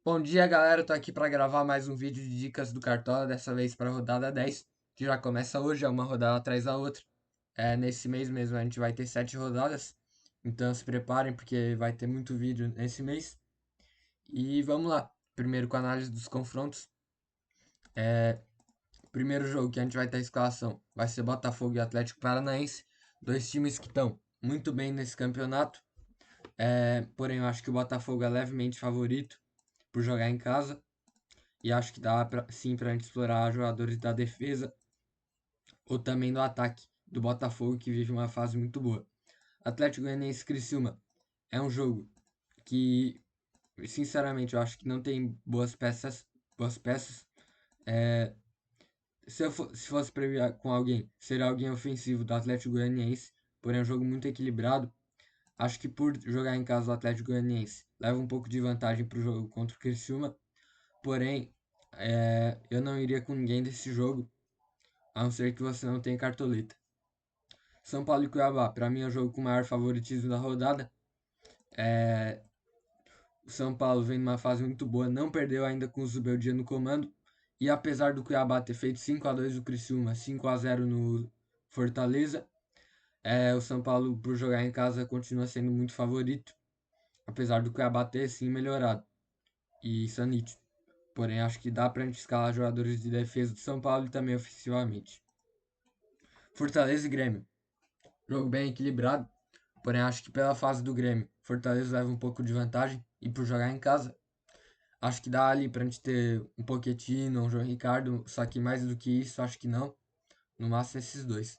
Bom dia, galera. Tô aqui para gravar mais um vídeo de dicas do Cartola, dessa vez para a rodada 10, que já começa hoje, é uma rodada atrás da outra. Nesse mês mesmo a gente vai ter 7 rodadas, então se preparem porque vai ter muito vídeo nesse mês. E vamos lá. Primeiro com a análise dos confrontos. Primeiro jogo que a gente vai ter a escalação vai ser Botafogo e Atlético Paranaense, dois times que estão muito bem nesse campeonato. Porém, eu acho que o Botafogo é levemente favorito por jogar em casa. E acho que dá sim pra gente explorar jogadores da defesa ou também do ataque do Botafogo, que vive uma fase muito boa. Atlético Goianiense e Criciúma é um jogo que, sinceramente, eu acho que não tem boas peças. Boas peças. É, se fosse prever com alguém, seria alguém ofensivo do Atlético Goianiense, porém é um jogo muito equilibrado. Acho que por jogar em casa o Atlético Goianiense leva um pouco de vantagem para o jogo contra o Criciúma, porém eu não iria com ninguém desse jogo, a não ser que você não tenha cartoleta. São Paulo e Cuiabá, para mim é o jogo com o maior favoritismo da rodada. É, o São Paulo vem numa fase muito boa, não perdeu ainda com o Zubeldia no comando. E apesar do Cuiabá ter feito 5-2 no Criciúma, 5-0 no Fortaleza, o São Paulo, por jogar em casa, continua sendo muito favorito. Apesar do Cuiabá ter sim melhorado. E isso é nítido. Porém, acho que dá pra gente escalar jogadores de defesa do São Paulo e também ofensivamente. Fortaleza e Grêmio. Jogo bem equilibrado, porém acho que pela fase do Grêmio, Fortaleza leva um pouco de vantagem e por jogar em casa, acho que dá ali pra gente ter um Pochettino, um João Ricardo, só que mais do que isso, acho que não. No máximo esses dois.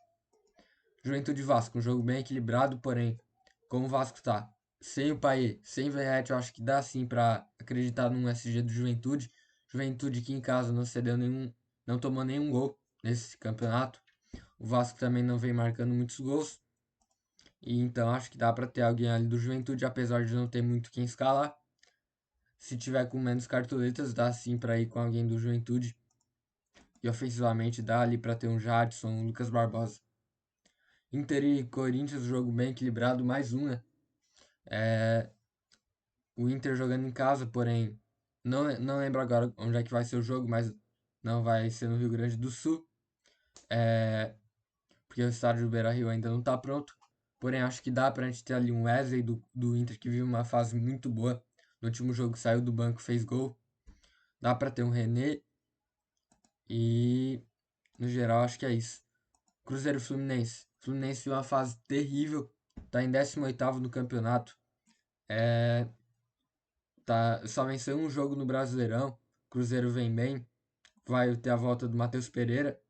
Juventude e Vasco, um jogo bem equilibrado, porém, como o Vasco tá sem o Payet, sem o Verratti, eu acho que dá sim pra acreditar num SG do Juventude. Juventude que em casa não cedeu nenhum, não tomou nenhum gol nesse campeonato. O Vasco também não vem marcando muitos gols. E então acho que dá para ter alguém ali do Juventude, apesar de não ter muito quem escalar. Se tiver com menos cartoletas, dá sim para ir com alguém do Juventude. E ofensivamente dá ali para ter um Jadson, um Lucas Barbosa. Inter e Corinthians, jogo bem equilibrado, mais um, né? É, o Inter jogando em casa, porém, não lembro agora onde é que vai ser o jogo, mas não vai ser no Rio Grande do Sul. É, porque o estádio do Beira-Rio ainda não está pronto. Porém, acho que dá pra gente ter ali um Wesley do Inter que vive uma fase muito boa. No último jogo saiu do banco, fez gol. Dá pra ter um René e no geral acho que é isso. Cruzeiro e Fluminense. Fluminense vive uma fase terrível, tá em 18º no campeonato. É, só venceu um jogo no Brasileirão. Cruzeiro vem bem, vai ter a volta do Matheus Pereira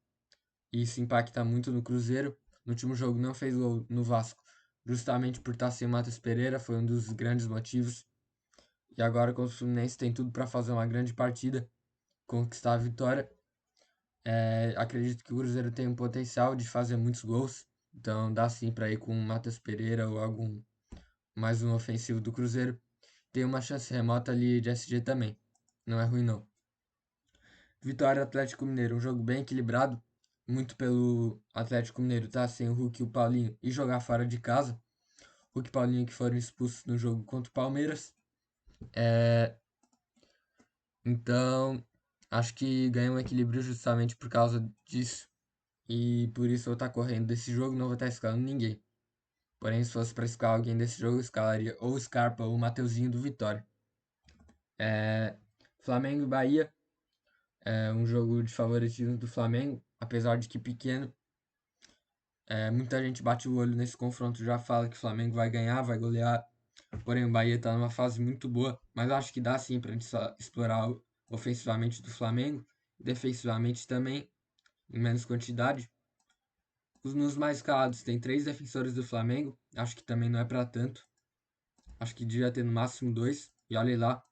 e isso impacta muito no Cruzeiro. No último jogo não fez gol no Vasco, justamente por estar sem o Matheus Pereira, foi um dos grandes motivos. E agora com o Fluminense tem tudo para fazer uma grande partida, conquistar a vitória. Acredito que o Cruzeiro tem um potencial de fazer muitos gols, então dá sim para ir com o Matheus Pereira ou algum mais um ofensivo do Cruzeiro. Tem uma chance remota ali de SG também, não é ruim não. Vitória Atlético Mineiro, um jogo bem equilibrado, muito pelo Atlético Mineiro tá sem o Hulk e o Paulinho e jogar fora de casa. Hulk e Paulinho que foram expulsos no jogo contra o Palmeiras. É, então, acho que ganha um equilíbrio justamente por causa disso. E por isso eu vou estar correndo desse jogo, não vou estar escalando ninguém. Porém, se fosse para escalar alguém desse jogo, eu escalaria ou o Scarpa ou o Mateuzinho do Vitória. É, Flamengo e Bahia é um jogo de favoritismo do Flamengo, apesar de que pequeno. Muita gente bate o olho nesse confronto, já fala que o Flamengo vai ganhar, vai golear. Porém, o Bahia está numa fase muito boa, mas acho que dá sim para a gente explorar ofensivamente do Flamengo, defensivamente também, em menos quantidade. Nos mais escalados tem três defensores do Flamengo, acho que também não é para tanto. Acho que devia ter no máximo dois, e olha lá,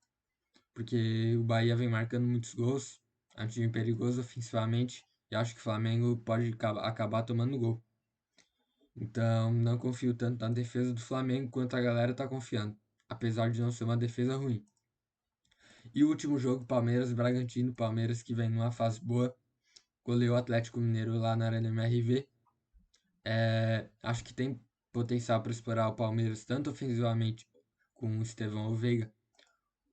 porque o Bahia vem marcando muitos gols, é um time perigoso ofensivamente, e acho que o Flamengo pode acabar tomando gol. Então, não confio tanto na defesa do Flamengo quanto a galera tá confiando, apesar de não ser uma defesa ruim. E o último jogo, Palmeiras e Bragantino, Palmeiras que vem numa fase boa, goleou o Atlético Mineiro lá na Arena MRV. Acho que tem potencial para explorar o Palmeiras tanto ofensivamente com o Estevão ou Veiga,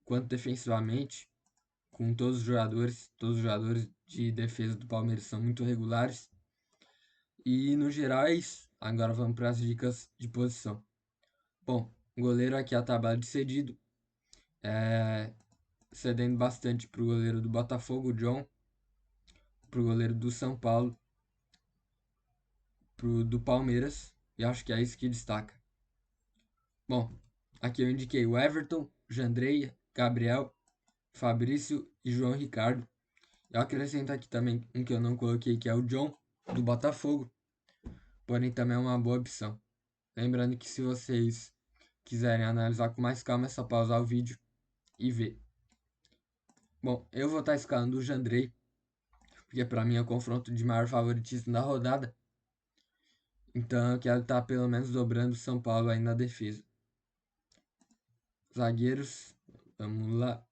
quanto defensivamente, com todos os jogadores de defesa do Palmeiras são muito regulares. E no geral é isso. Agora vamos para as dicas de posição. Bom, goleiro aqui a tabela de cedido, cedendo bastante para o goleiro do Botafogo, o John, para o goleiro do São Paulo, pro do Palmeiras, e acho que é isso que destaca. Bom, aqui eu indiquei o Everton, Jandrei, Gabriel, Fabrício e João Ricardo. Eu acrescento aqui também um que eu não coloquei, que é o John, do Botafogo, porém também é uma boa opção. Lembrando que se vocês quiserem analisar com mais calma, é só pausar o vídeo e ver. Bom, eu vou estar escalando o Jandrei, porque para mim é o confronto de maior favoritismo da rodada. Então eu quero estar pelo menos dobrando o São Paulo aí na defesa. Zagueiros, vamos lá.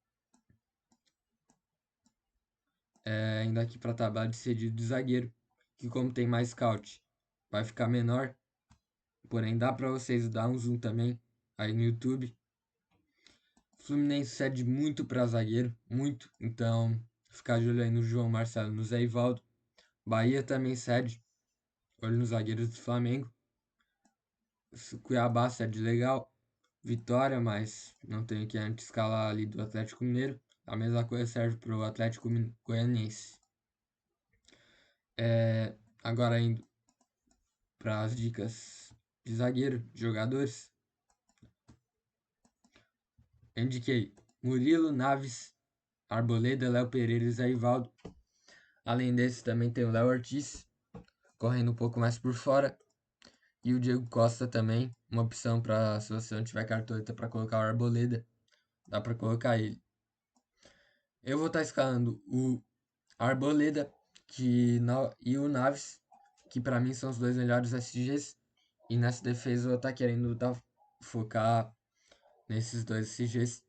Ainda aqui para a tabela de cedido de zagueiro, que como tem mais scout, vai ficar menor. Porém, dá para vocês dar um zoom também aí no YouTube. Fluminense cede muito para zagueiro, muito. Então, ficar de olho aí no João Marcelo, no Zé Ivaldo. Bahia também cede, olho nos zagueiros do Flamengo. Cuiabá cede legal. Vitória, mas não tenho que antes escalar ali do Atlético Mineiro. A mesma coisa serve para o Atlético Goianiense. Agora indo para as dicas de zagueiro, de jogadores. Indiquei Murilo, Naves, Arboleda, Léo Pereira e Zé Ivaldo. Além desse, também tem o Léo Ortiz, correndo um pouco mais por fora. E o Diego Costa também, uma opção para se você não tiver cartoleta para colocar o Arboleda, dá para colocar ele. Eu vou estar escalando o Arboleda e o Naves, que para mim são os dois melhores SGs. E nessa defesa eu vou estar querendo focar nesses dois SGs.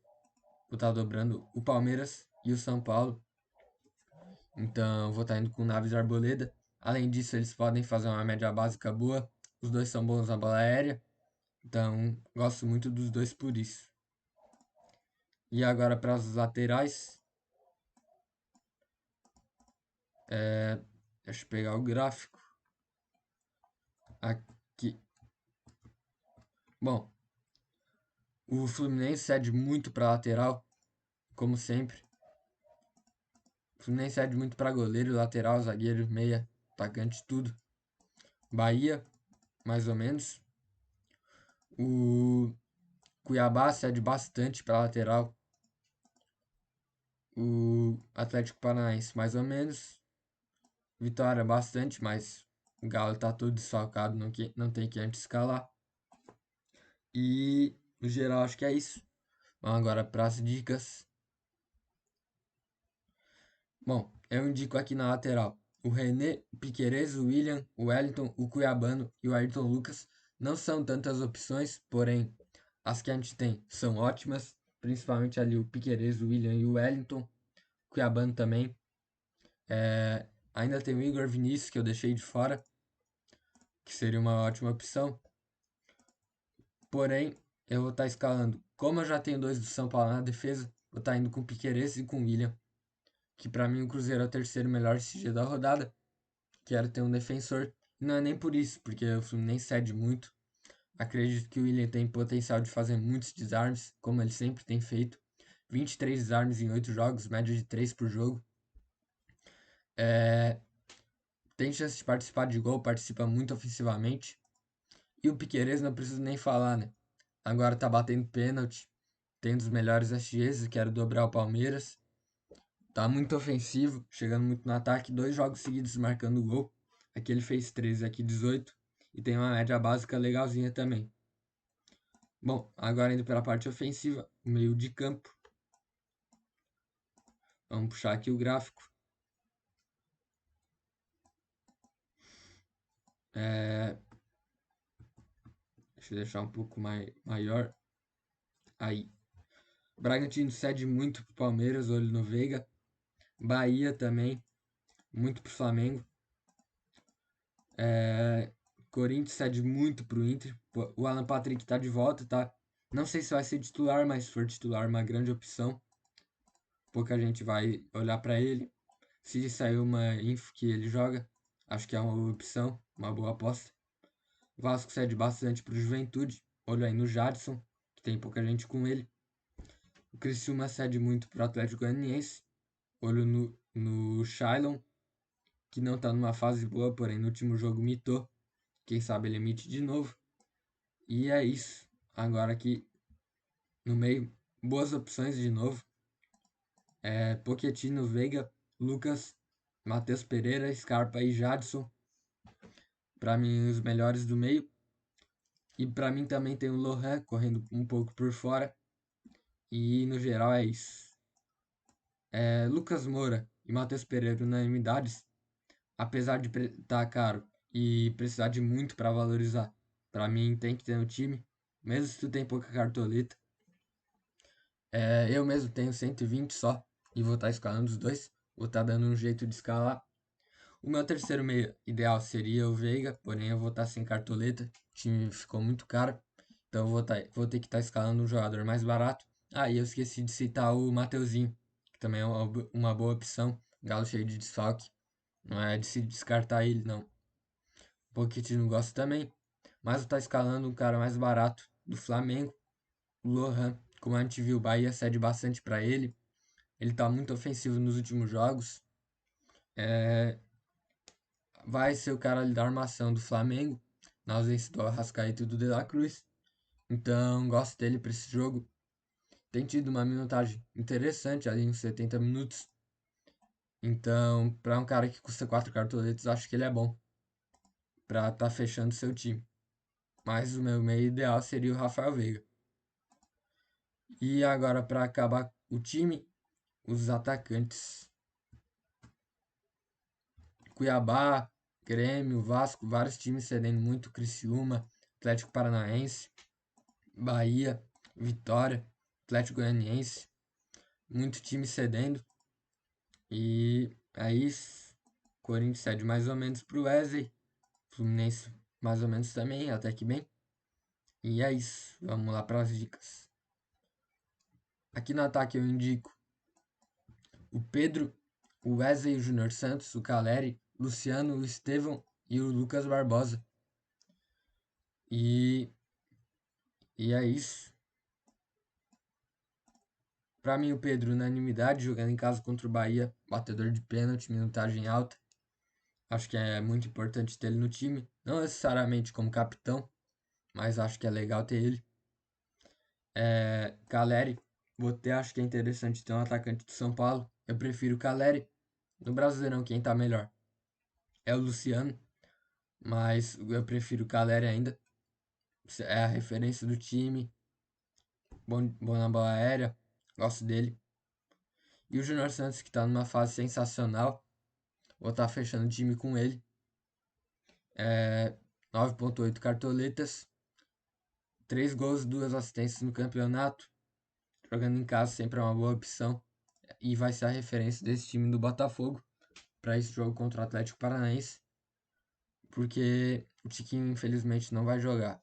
Vou estar dobrando o Palmeiras e o São Paulo. Então vou estar indo com Naves e Arboleda. Além disso, eles podem fazer uma média básica boa. Os dois são bons na bola aérea. Então gosto muito dos dois por isso. E agora para os laterais. Deixa eu pegar o gráfico. Aqui. Bom, o Fluminense cede muito para lateral, como sempre. O Fluminense cede muito para goleiro, lateral, zagueiro, meia, atacante, tudo. Bahia, mais ou menos. O Cuiabá cede bastante para lateral. O Atlético Paranaense, mais ou menos. Vitória, bastante, mas o Galo tá todo desfalcado, não tem que antes escalar. E, no geral, acho que é isso. Vamos agora para as dicas. Bom, eu indico aqui na lateral o René, o Piquerez, o William, o Wellington, o Cuiabano e o Ayrton Lucas. Não são tantas opções, porém as que a gente tem são ótimas. Principalmente ali o Piquerez, o William e o Wellington. O Cuiabano também. Ainda tem o Igor Vinícius, que eu deixei de fora, que seria uma ótima opção. Porém, eu vou estar escalando. Como eu já tenho dois do São Paulo na defesa, vou estar indo com o Piquerez e com o William. Que para mim o Cruzeiro é o terceiro melhor SG da rodada. Quero ter um defensor. E não é nem por isso, porque o Fluminense cede muito. Acredito que o William tem potencial de fazer muitos desarmes, como ele sempre tem feito. 23 desarmes em 8 jogos, média de 3 por jogo. Tem chance de participar de gol, participa muito ofensivamente. E o Piquerez não preciso nem falar, né? Agora tá batendo pênalti. Tem um dos melhores SGs, quero dobrar o Palmeiras. Tá muito ofensivo, chegando muito no ataque. 2 jogos seguidos marcando gol. Aqui ele fez 13, aqui 18. E tem uma média básica legalzinha também. Bom, agora indo pela parte ofensiva, meio de campo. Vamos puxar aqui o gráfico. Deixa eu deixar um pouco maior. Aí. Bragantino cede muito pro Palmeiras, olho no Veiga. Bahia também, muito pro Flamengo. Corinthians cede muito pro Inter. O Alan Patrick tá de volta, tá? Não sei se vai ser titular, mas se for titular, uma grande opção. Pouca gente vai olhar para ele. Se sair uma info que ele joga, acho que é uma opção, uma boa aposta. O Vasco cede bastante pro Juventude. Olho aí no Jadson, que tem pouca gente com ele. O Criciúma cede muito pro Atlético Goianiense. Olho no Shailon, que não tá numa fase boa, porém no último jogo mitou. Quem sabe ele emite de novo. E é isso. Agora aqui no meio, boas opções de novo. Pochettino, Veiga, Lucas, Matheus Pereira, Scarpa e Jadson. Para mim, os melhores do meio. E para mim também tem o Lohan correndo um pouco por fora. E no geral é isso. Lucas Moura e Matheus Pereira unanimidades. Apesar de estar caro e precisar de muito para valorizar. Para mim tem que ter no time. Mesmo se tu tem pouca cartoleta. Eu mesmo tenho 120 só. E vou estar escalando os dois. Vou estar dando um jeito de escalar. O meu terceiro meio ideal seria o Veiga, porém eu vou estar sem cartoleta. O time ficou muito caro. Então vou ter que estar escalando um jogador mais barato. Ah, e eu esqueci de citar o Mateuzinho, que também é uma boa opção. Galo cheio de desfalque. Não é de se descartar ele, não. O Pochettino gosta também. Mas eu tá escalando um cara mais barato do Flamengo, o Lohan. Como a gente viu, o Bahia cede bastante para ele. Ele tá muito ofensivo nos últimos jogos. É, vai ser o cara ali da armação do Flamengo, na ausência do Arrascaeta e do De La Cruz. Então, gosto dele para esse jogo. Tem tido uma minutagem interessante ali uns 70 minutos. Então, para um cara que custa 4 cartoletas, acho que ele é bom para estar fechando seu time. Mas o meu meio ideal seria o Rafael Veiga. E agora, para acabar o time, os atacantes. Cuiabá, Grêmio, Vasco, vários times cedendo muito. Criciúma, Atlético Paranaense, Bahia, Vitória, Atlético Goianiense. Muito time cedendo. E é isso. Corinthians cede mais ou menos pro Wesley. Fluminense mais ou menos também, até que bem. E é isso. Vamos lá para as dicas. Aqui no ataque eu indico o Pedro, o Wesley, o Júnior Santos, o Caleri, Luciano, o Estevão e o Lucas Barbosa. E, e é isso. Para mim, o Pedro, unanimidade, jogando em casa contra o Bahia, batedor de pênalti, minutagem alta. Acho que é muito importante ter ele no time. Não necessariamente como capitão, mas acho que é legal ter ele. Caleri, acho que é interessante ter um atacante de São Paulo. Eu prefiro o Caleri. No Brasileirão, quem tá melhor é o Luciano, mas eu prefiro o Caleri ainda. É a referência do time, bom na bola aérea, gosto dele. E o Júnior Santos, que tá numa fase sensacional, vou estar fechando o time com ele. 9,8 cartoletas, 3 gols, 2 assistências no campeonato. Jogando em casa sempre é uma boa opção. E vai ser a referência desse time do Botafogo para esse jogo contra o Atlético Paranaense. Porque o Tiquinho infelizmente não vai jogar.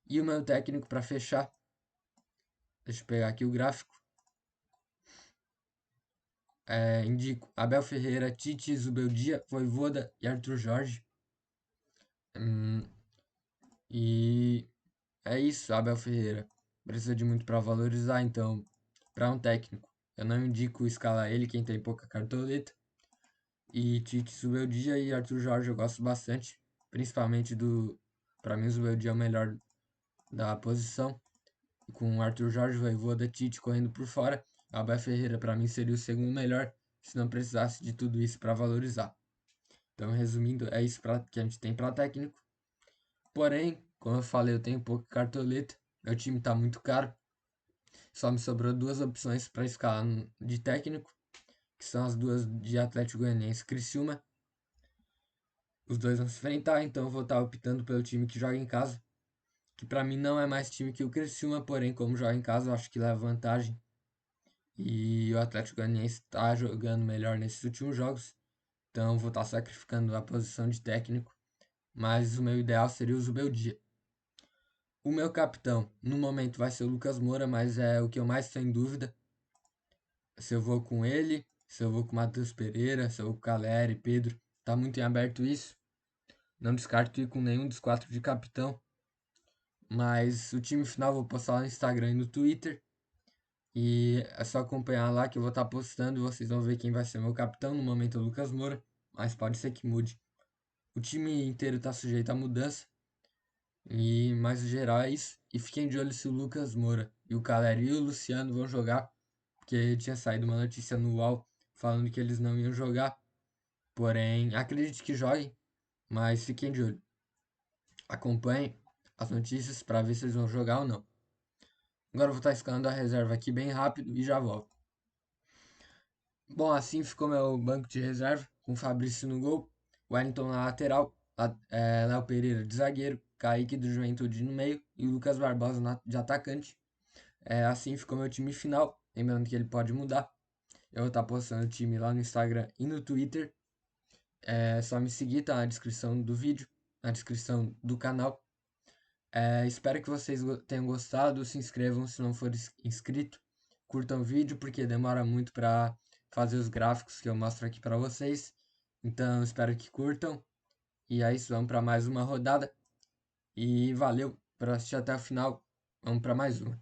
E o meu técnico para fechar, deixa eu pegar aqui o gráfico. Indico Abel Ferreira, Tite, Zubeldia, Voivoda e Arthur Jorge. Hum, e é isso, Abel Ferreira. Precisa de muito para valorizar, então, para um técnico, eu não indico escalar ele, quem tem pouca cartoleta. E Tite, Zubeldia e Arthur Jorge eu gosto bastante, principalmente do. Para mim, o Zubeldia é o melhor da posição, com o Arthur Jorge, Voivoda, Tite correndo por fora. Abel Ferreira, para mim, seria o segundo melhor, se não precisasse de tudo isso para valorizar. Então, resumindo, é isso que a gente tem para técnico. Porém, como eu falei, eu tenho pouca cartoleta, meu time está muito caro. Só me sobrou duas opções para escalar de técnico, que são as duas de Atlético Goianiense e Criciúma. Os dois vão se enfrentar, então eu vou estar optando pelo time que joga em casa, que para mim não é mais time que o Criciúma, porém como joga em casa, eu acho que leva vantagem. E o Atlético Goianiense está jogando melhor nesses últimos jogos, então eu vou estar sacrificando a posição de técnico, mas o meu ideal seria o Zubeldia. O meu capitão, no momento, vai ser o Lucas Moura, mas é o que eu mais estou em dúvida. Se eu vou com ele, se eu vou com o Matheus Pereira, se eu vou com o Caleri, Pedro. Tá muito em aberto isso. Não descarto ir com nenhum dos 4 de capitão. Mas o time final eu vou postar lá no Instagram e no Twitter. E é só acompanhar lá que eu vou estar postando e vocês vão ver quem vai ser meu capitão. No momento é o Lucas Moura, mas pode ser que mude. O time inteiro está sujeito a mudança. Mas o geral é isso. E fiquem de olho se o Lucas Moura e o Caleri e o Luciano vão jogar. Porque tinha saído uma notícia no UOL falando que eles não iam jogar. Porém, acredite que joguem, mas fiquem de olho. Acompanhem as notícias para ver se eles vão jogar ou não. Agora eu vou estar escalando a reserva aqui bem rápido e já volto. Bom, assim ficou meu banco de reserva, com Fabrício no gol, Wellington na lateral, Léo Pereira de zagueiro, Kaique do Juventude no meio e Lucas Barbosa de atacante. Assim ficou meu time final, lembrando que ele pode mudar. Eu vou estar postando o time lá no Instagram e no Twitter. É só me seguir, tá na descrição do vídeo, na descrição do canal. Espero que vocês tenham gostado. Se inscrevam se não for inscrito. Curtam o vídeo porque demora muito para fazer os gráficos que eu mostro aqui para vocês. Então espero que curtam. E é isso, vamos para mais uma rodada. E valeu por assistir até o final. Vamos para mais uma.